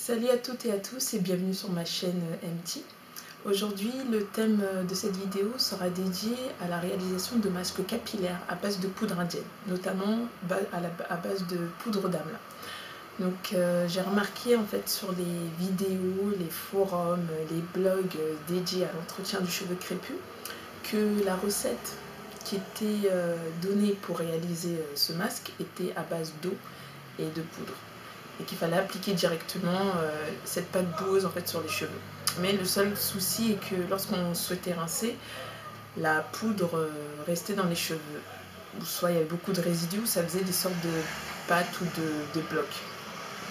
Salut à toutes et à tous et bienvenue sur ma chaîne MT. Aujourd'hui, le thème de cette vidéo sera dédié à la réalisation de masques capillaires à base de poudre indienne, notamment à base de poudre d'amla. Donc j'ai remarqué en fait sur les vidéos, les forums, les blogs dédiés à l'entretien du cheveu crépus que la recette qui était donnée pour réaliser ce masque était à base d'eau et de poudre, et qu'il fallait appliquer directement cette pâte boueuse en fait sur les cheveux. Mais le seul souci est que lorsqu'on souhaitait rincer, la poudre restait dans les cheveux, ou soit il y avait beaucoup de résidus, ou ça faisait des sortes de pâtes ou de blocs,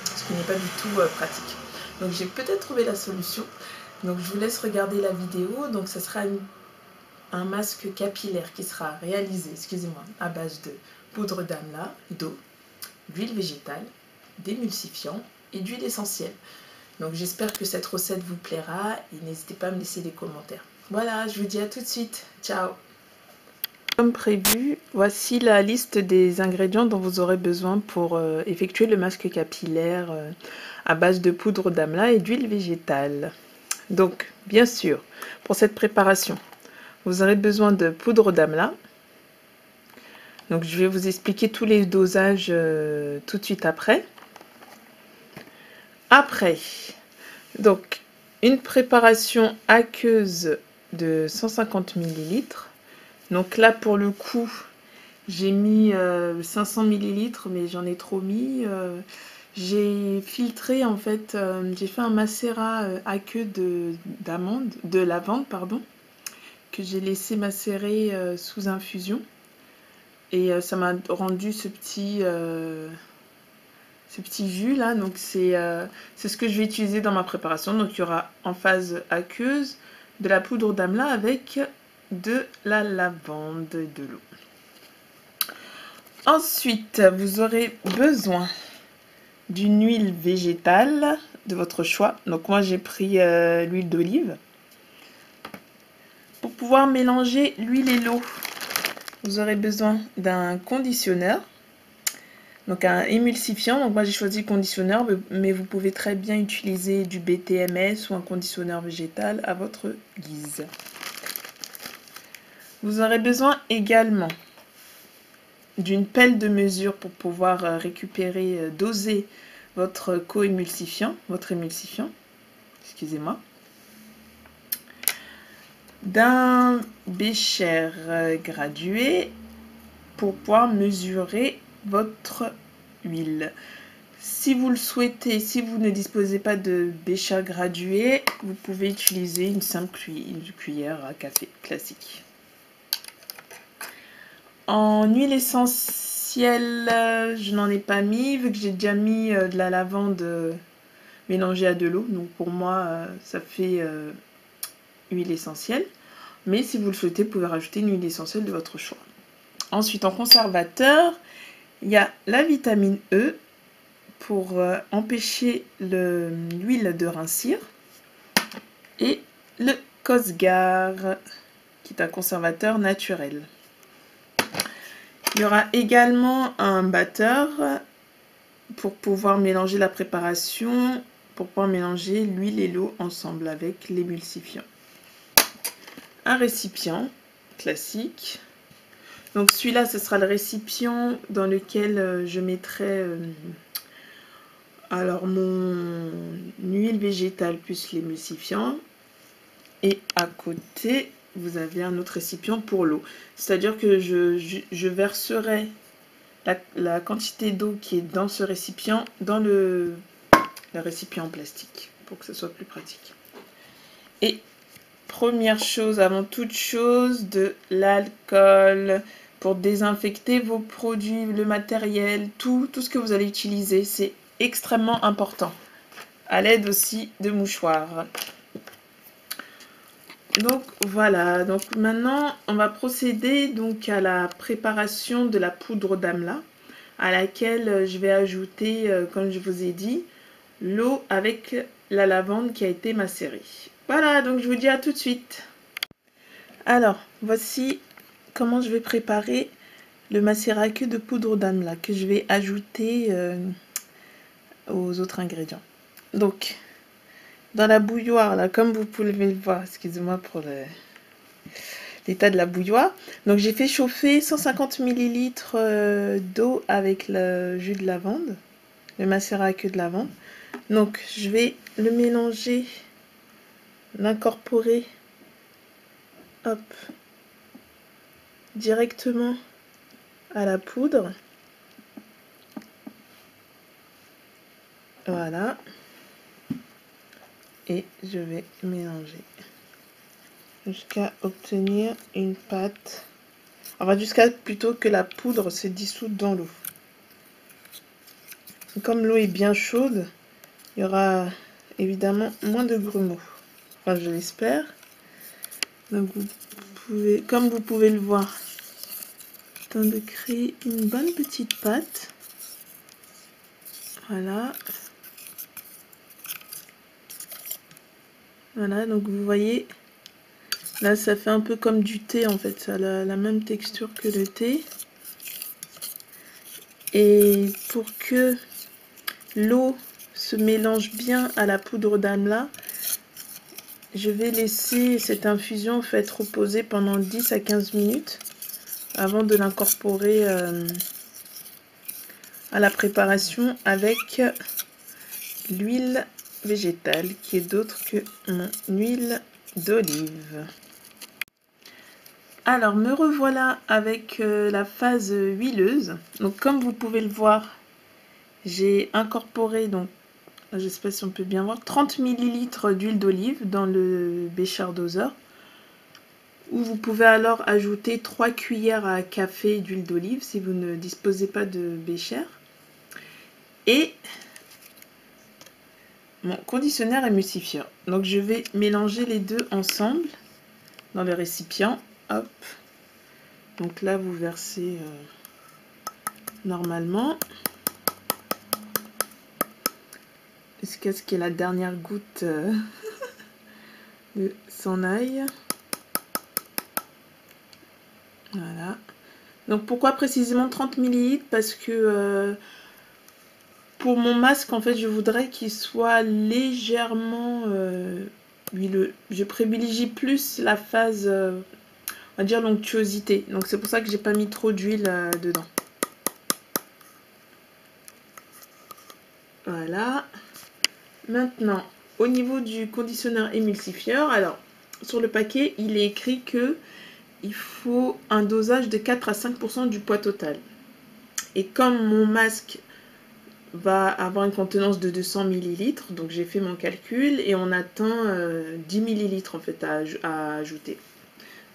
ce qui n'est pas du tout pratique. Donc j'ai peut-être trouvé la solution. Donc je vous laisse regarder la vidéo. Donc ça sera un masque capillaire qui sera réalisé, à base de poudre d'amla, d'eau, d'huile végétale, d'émulsifiant et d'huile essentielle. Donc j'espère que cette recette vous plaira et n'hésitez pas à me laisser des commentaires. Voilà, je vous dis à tout de suite. Ciao. Comme prévu, voici la liste des ingrédients dont vous aurez besoin pour effectuer le masque capillaire à base de poudre d'amla et d'huile végétale. Donc, bien sûr, pour cette préparation, vous aurez besoin de poudre d'amla. Donc je vais vous expliquer tous les dosages tout de suite après. Après, donc une préparation aqueuse de 150 ml. Donc là pour le coup, j'ai mis 500 ml, mais j'en ai trop mis. J'ai filtré en fait, j'ai fait un macérat aqueux de lavande, pardon, que j'ai laissé macérer sous infusion. Et ça m'a rendu ce petit jus là. Donc c'est ce que je vais utiliser dans ma préparation. Donc il y aura en phase aqueuse de la poudre d'amla avec de la lavande et de l'eau. Ensuite, vous aurez besoin d'une huile végétale de votre choix. Donc moi j'ai pris l'huile d'olive. Pour pouvoir mélanger l'huile et l'eau, vous aurez besoin d'un conditionneur, donc un émulsifiant. Donc moi j'ai choisi conditionneur, mais vous pouvez très bien utiliser du BTMS ou un conditionneur végétal à votre guise. Vous aurez besoin également d'une pelle de mesure pour pouvoir récupérer, doser votre co-émulsifiant, excusez-moi, d'un bécher gradué pour pouvoir mesurer votre huile. Si vous le souhaitez, si vous ne disposez pas de bécher gradué, vous pouvez utiliser une simple cuillère à café classique. En huile essentielle, je n'en ai pas mis, vu que j'ai déjà mis de la lavande mélangée à de l'eau. Donc pour moi, ça fait huile essentielle. Mais si vous le souhaitez, vous pouvez rajouter une huile essentielle de votre choix. Ensuite, en conservateur, il y a la vitamine E pour empêcher l'huile de rincir. Et le Cosgar, qui est un conservateur naturel. Il y aura également un batteur pour pouvoir mélanger la préparation, pour pouvoir mélanger l'huile et l'eau ensemble avec l'émulsifiant. Un récipient classique. Donc celui-là, ce sera le récipient dans lequel je mettrai alors mon huile végétale plus l'émulsifiant. Et à côté, vous avez un autre récipient pour l'eau. C'est-à-dire que je verserai la quantité d'eau qui est dans ce récipient dans le récipient en plastique pour que ce soit plus pratique. Et première chose, avant toute chose, de l'alcool pour désinfecter vos produits, le matériel, tout ce que vous allez utiliser. C'est extrêmement important. À l'aide aussi de mouchoirs. Donc voilà, donc maintenant on va procéder donc à la préparation de la poudre d'amla, à laquelle je vais ajouter, comme je vous ai dit, l'eau avec la lavande qui a été macérée. Voilà, donc je vous dis à tout de suite. Alors, voici comment je vais préparer le macérat aqueux de poudre d'amla que je vais ajouter aux autres ingrédients. Donc, dans la bouilloire, là, comme vous pouvez le voir, excusez-moi pour l'état de la bouilloire. Donc, j'ai fait chauffer 150 ml d'eau avec le jus de lavande, le macérat à queue de lavande. Donc, je vais le mélanger, l'incorporer, hop, directement à la poudre. Voilà. Et je vais mélanger jusqu'à obtenir une pâte. Enfin, jusqu'à plutôt que la poudre se dissoute dans l'eau. Comme l'eau est bien chaude, il y aura évidemment moins de grumeaux. Enfin, je l'espère. Donc, comme vous pouvez le voir, temps de créer une bonne petite pâte. Voilà. Voilà, donc vous voyez, là ça fait un peu comme du thé en fait, ça a la même texture que le thé. Et pour que l'eau se mélange bien à la poudre d'amla, je vais laisser cette infusion en fait reposer pendant 10 à 15 minutes avant de l'incorporer à la préparation avec l'huile végétale qui est d'autre que mon huile d'olive. Alors me revoilà avec la phase huileuse. Donc comme vous pouvez le voir, j'ai incorporé, donc je ne sais pas si on peut bien voir, 30 ml d'huile d'olive dans le bécher doseur. Où vous pouvez alors ajouter 3 cuillères à café d'huile d'olive si vous ne disposez pas de bécher. Et mon conditionneur émulsifiant. Donc je vais mélanger les deux ensemble dans le récipient. Hop. Donc là vous versez normalement jusqu'à ce que la dernière goutte s'en aille. Voilà. Donc pourquoi précisément 30 ml? Parce que pour mon masque, en fait, je voudrais qu'il soit légèrement huileux. Je privilégie plus la phase, on va dire, l'onctuosité. Donc c'est pour ça que j'ai pas mis trop d'huile dedans. Voilà. Maintenant, au niveau du conditionneur émulsifieur, alors sur le paquet, il est écrit que il faut un dosage de 4 à 5% du poids total. Et comme mon masque va avoir une contenance de 200 ml, donc j'ai fait mon calcul et on atteint 10 ml en fait à ajouter.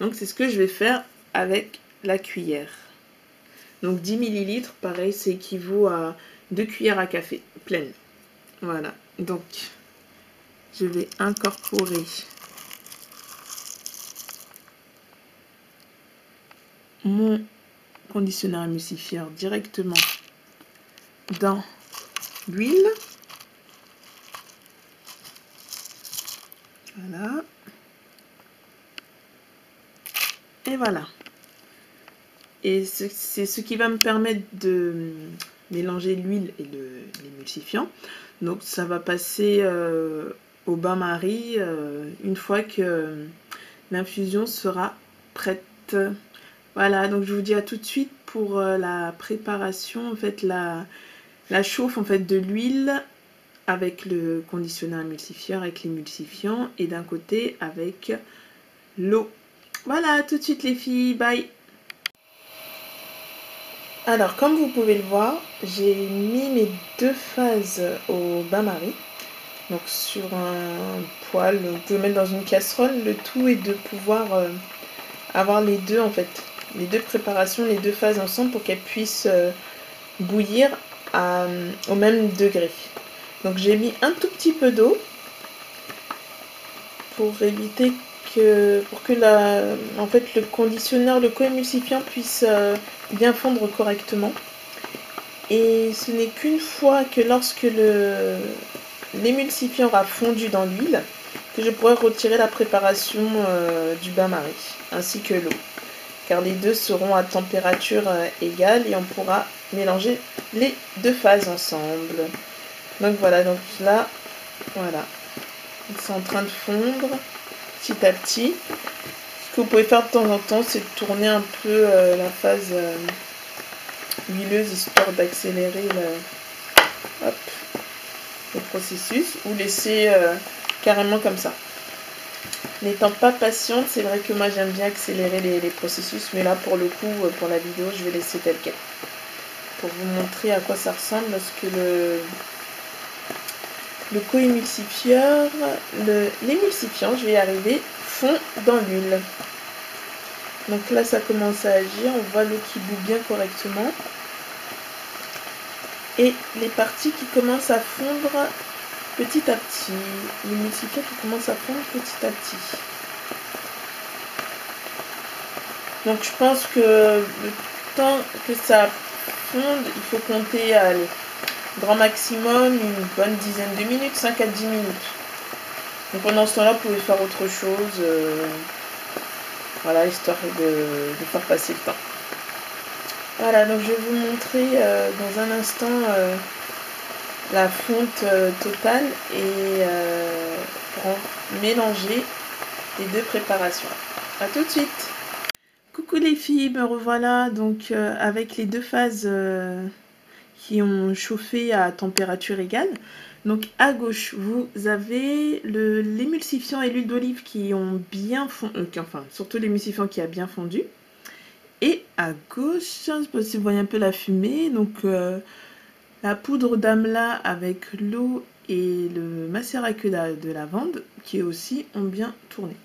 Donc c'est ce que je vais faire avec la cuillère. Donc 10 ml, pareil, c'est équivaut à 2 cuillères à café pleines. Voilà, donc je vais incorporer mon conditionneur émulsifieur directement dans l'huile. Voilà. Et voilà. Et c'est ce qui va me permettre de mélanger l'huile et l'émulsifiant. Donc ça va passer au bain-marie une fois que l'infusion sera prête. Voilà, donc je vous dis à tout de suite pour la préparation, en fait la chauffe en fait de l'huile avec le conditionneur émulsifieur, avec l'émulsifiant et d'un côté avec l'eau. Voilà, à tout de suite les filles, bye. Alors comme vous pouvez le voir, j'ai mis mes deux phases au bain-marie. Donc sur un poêle, vous pouvez mettre dans une casserole. Le tout est de pouvoir avoir les deux en fait, les deux préparations, les deux phases ensemble pour qu'elles puissent bouillir au même degré. Donc j'ai mis un tout petit peu d'eau pour éviter pour que en fait, le conditionneur, le co-émulsifiant puisse bien fondre correctement. Et ce n'est qu'une fois que lorsque l'émulsifiant aura fondu dans l'huile que je pourrai retirer la préparation du bain-marie ainsi que l'eau. Car les deux seront à température égale et on pourra mélanger les deux phases ensemble. Donc voilà, donc là Voilà. C'est en train de fondre petit à petit. Ce que vous pouvez faire de temps en temps, c'est de tourner un peu la phase huileuse, histoire d'accélérer le processus, ou laisser carrément comme ça. N'étant pas patiente, c'est vrai que moi j'aime bien accélérer les processus, mais là pour le coup, pour la vidéo, je vais laisser tel quel. Pour vous montrer à quoi ça ressemble, lorsque le co-émulsifieur, l'émulsifiant, je vais y arriver, fond dans l'huile. Donc là ça commence à agir, on voit l'eau qui bout bien correctement. Et les parties qui commencent à fondre petit à petit, l'émulsifiant qui commence à fondre petit à petit. Donc je pense que le temps que ça fonde, il faut compter à grand maximum une bonne dizaine de minutes, 5 à 10 minutes. Donc pendant ce temps-là, vous pouvez faire autre chose, voilà, histoire de faire passer le temps. Voilà, donc je vais vous montrer dans un instant la fonte totale et pour mélanger les deux préparations. A tout de suite. Coucou les filles, me revoilà donc avec les deux phases qui ont chauffé à température égale. Donc à gauche, vous avez l'émulsifiant et l'huile d'olive qui ont bien fondu, enfin surtout l'émulsifiant qui a bien fondu. Et à gauche, je ne sais pas si vous voyez un peu la fumée, donc la poudre d'amla avec l'eau et le macérat de lavande qui aussi ont bien tourné.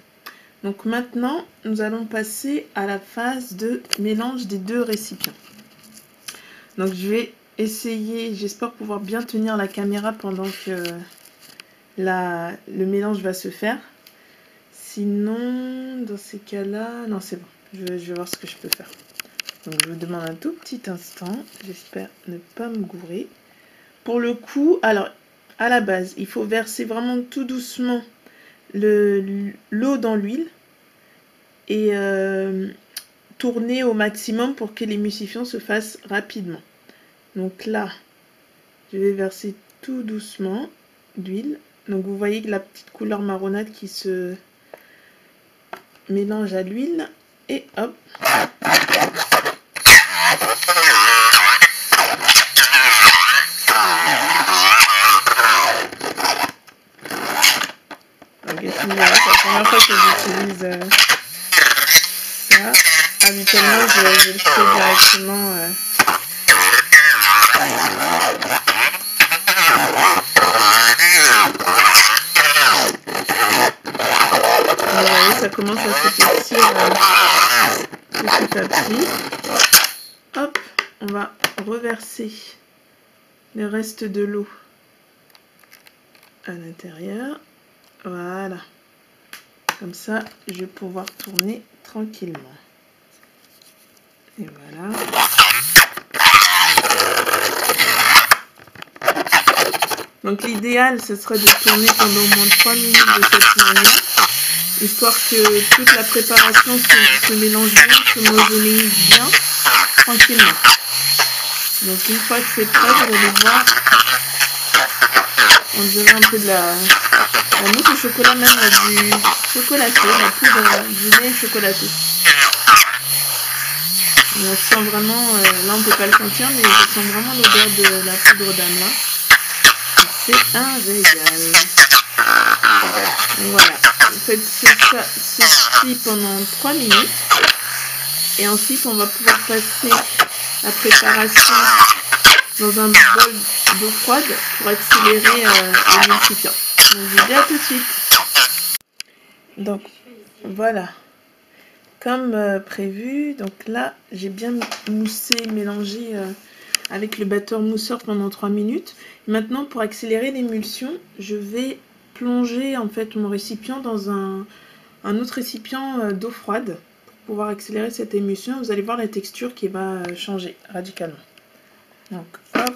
Donc maintenant, nous allons passer à la phase de mélange des deux récipients. Donc je vais essayer, j'espère pouvoir bien tenir la caméra pendant que le mélange va se faire. Sinon, dans ces cas-là, non c'est bon, je vais voir ce que je peux faire. Donc je vous demande un tout petit instant, j'espère ne pas me gourer. Pour le coup, alors à la base, il faut verser vraiment tout doucement l'eau dans l'huile et tourner au maximum pour que l'émulsifiant se fasse rapidement. Donc là, je vais verser tout doucement d'huile. Donc vous voyez que la petite couleur marronade qui se mélange à l'huile et hop. Donc c'est la première fois que j'utilise ça. Habituellement je le fais directement. Vous voyez, ça commence à s'épaissir petit à petit. Hop, on va reverser le reste de l'eau à l'intérieur. Voilà. Comme ça, je vais pouvoir tourner tranquillement. Et voilà. Donc l'idéal, ce serait de tourner pendant au moins 3 minutes de cette manière, histoire que toute la préparation se mélange bien, s'homogénéise bien, tranquillement. Donc une fois que c'est prêt, vous allez voir, on dirait un peu de la mousse au chocolat, même du chocolaté, la poudre du lait chocolaté. On sent vraiment, là on ne peut pas le sentir, mais je sens vraiment l'odeur de la poudre d'amla. C'est un régal. Donc voilà, vous faites ceci pendant 3 minutes. Et ensuite, on va pouvoir passer la préparation dans un bol d'eau froide pour accélérer l'émulsifiant. Donc je vous dis à tout de suite. Donc voilà, comme prévu, donc là j'ai bien moussé, mélangé avec le batteur mousseur pendant 3 minutes. Maintenant, pour accélérer l'émulsion, je vais plonger en fait mon récipient dans un autre récipient d'eau froide pour pouvoir accélérer cette émulsion. Vous allez voir la texture qui va changer radicalement. Donc hop,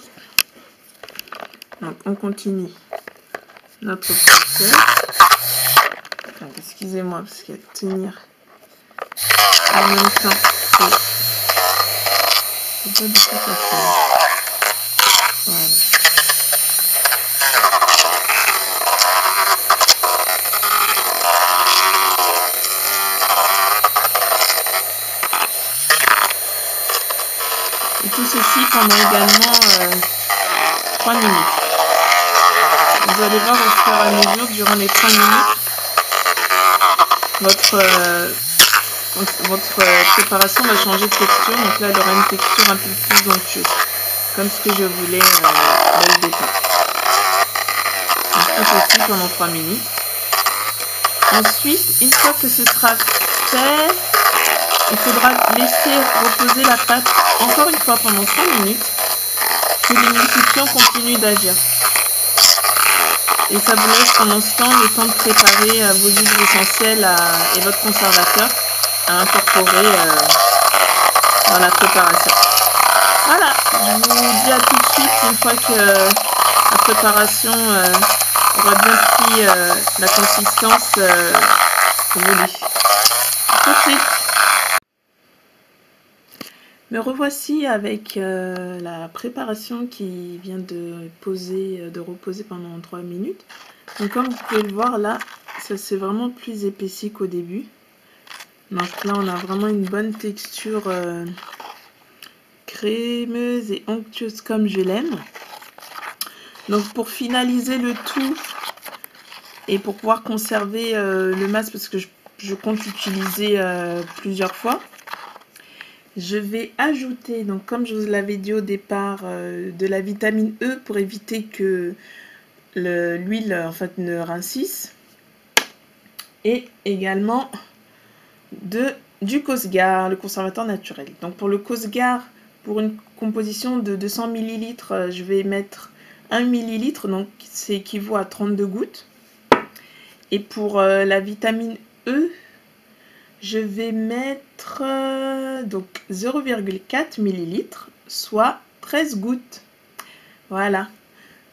donc on continue notre process. Excusez-moi parce qu'il y a tenir en même temps, c'est pas du tout facile. Voilà. pendant également 3 minutes. Vous allez voir au fur et à mesure, durant les 3 minutes, votre préparation va changer de texture. Donc là, elle aura une texture un peu plus onctueuse, comme ce que je voulais dès le départ. Donc tout ceci pendant 3 minutes. Ensuite, une fois que ce sera fait, il faudra laisser reposer la pâte encore une fois pendant 3 minutes, que l'humidifiant continue d'agir. Et ça vous laisse pendant ce temps le temps de préparer vos huiles essentielles et votre conservateur à incorporer dans la préparation. Voilà, je vous dis à tout de suite une fois que la préparation aura bien pris la consistance voulue. Tout de suite. Me revoici avec la préparation qui vient de reposer pendant 3 minutes. Donc comme vous pouvez le voir là, ça s'est vraiment plus épaissi qu'au début. Donc là on a vraiment une bonne texture crémeuse et onctueuse comme je l'aime. Donc pour finaliser le tout et pour pouvoir conserver le masque, parce que je compte l'utiliser plusieurs fois, je vais ajouter, donc comme je vous l'avais dit au départ, de la vitamine E pour éviter que l'huile en fait ne rincisse, et également du Cosgar, le conservateur naturel. Donc pour le Cosgar, pour une composition de 200 ml, je vais mettre 1 ml, donc c'est équivaut à 32 gouttes. Et pour la vitamine E, je vais mettre donc 0,4 ml, soit 13 gouttes. Voilà.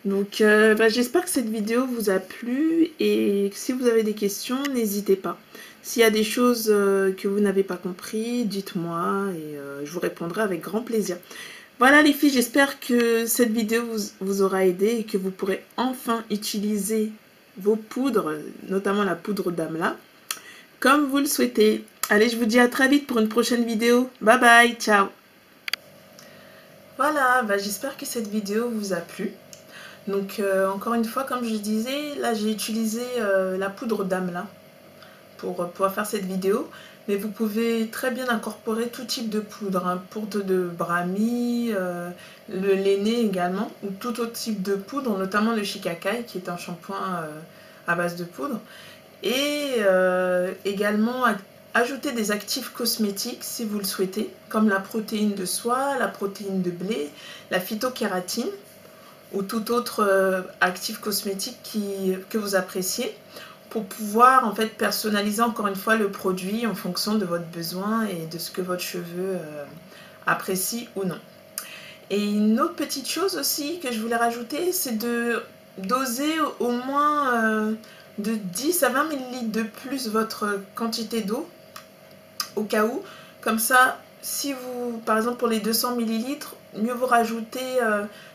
Donc j'espère que cette vidéo vous a plu, et si vous avez des questions, n'hésitez pas. S'il y a des choses que vous n'avez pas compris, dites-moi et je vous répondrai avec grand plaisir. Voilà les filles, j'espère que cette vidéo vous aura aidé et que vous pourrez enfin utiliser vos poudres, notamment la poudre d'Amla, comme vous le souhaitez. Allez, je vous dis à très vite pour une prochaine vidéo. Bye bye, ciao. Voilà, j'espère que cette vidéo vous a plu. Donc encore une fois, comme je disais, là j'ai utilisé la poudre d'Amla pour pouvoir faire cette vidéo. Mais vous pouvez très bien incorporer tout type de poudre, hein, poudre de brahmi, le Léné également, ou tout autre type de poudre, notamment le shikakai qui est un shampoing à base de poudre. Et également ajouter des actifs cosmétiques si vous le souhaitez, comme la protéine de soie, la protéine de blé, la phytokératine ou tout autre actif cosmétique que vous appréciez, pour pouvoir en fait personnaliser encore une fois le produit en fonction de votre besoin et de ce que votre cheveu apprécie ou non. Et une autre petite chose aussi que je voulais rajouter, c'est de doser au moins de 10 à 20 ml de plus votre quantité d'eau, au cas où. Comme ça, si vous, par exemple pour les 200 ml, mieux vous rajoutez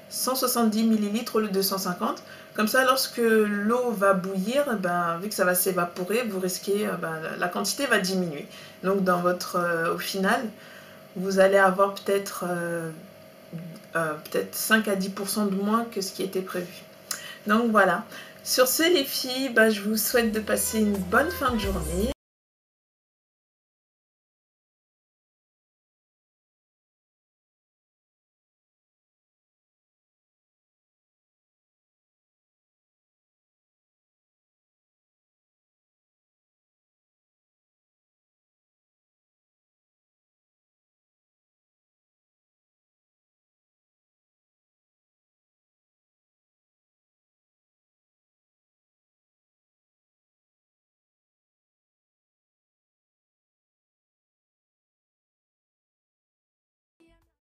170 ml au lieu de 150. Comme ça, lorsque l'eau va bouillir, vu que ça va s'évaporer, vous risquez, la quantité va diminuer. Donc au final, vous allez avoir peut-être 5 à 10% de moins que ce qui était prévu. Donc voilà. Sur ce les filles, je vous souhaite de passer une bonne fin de journée.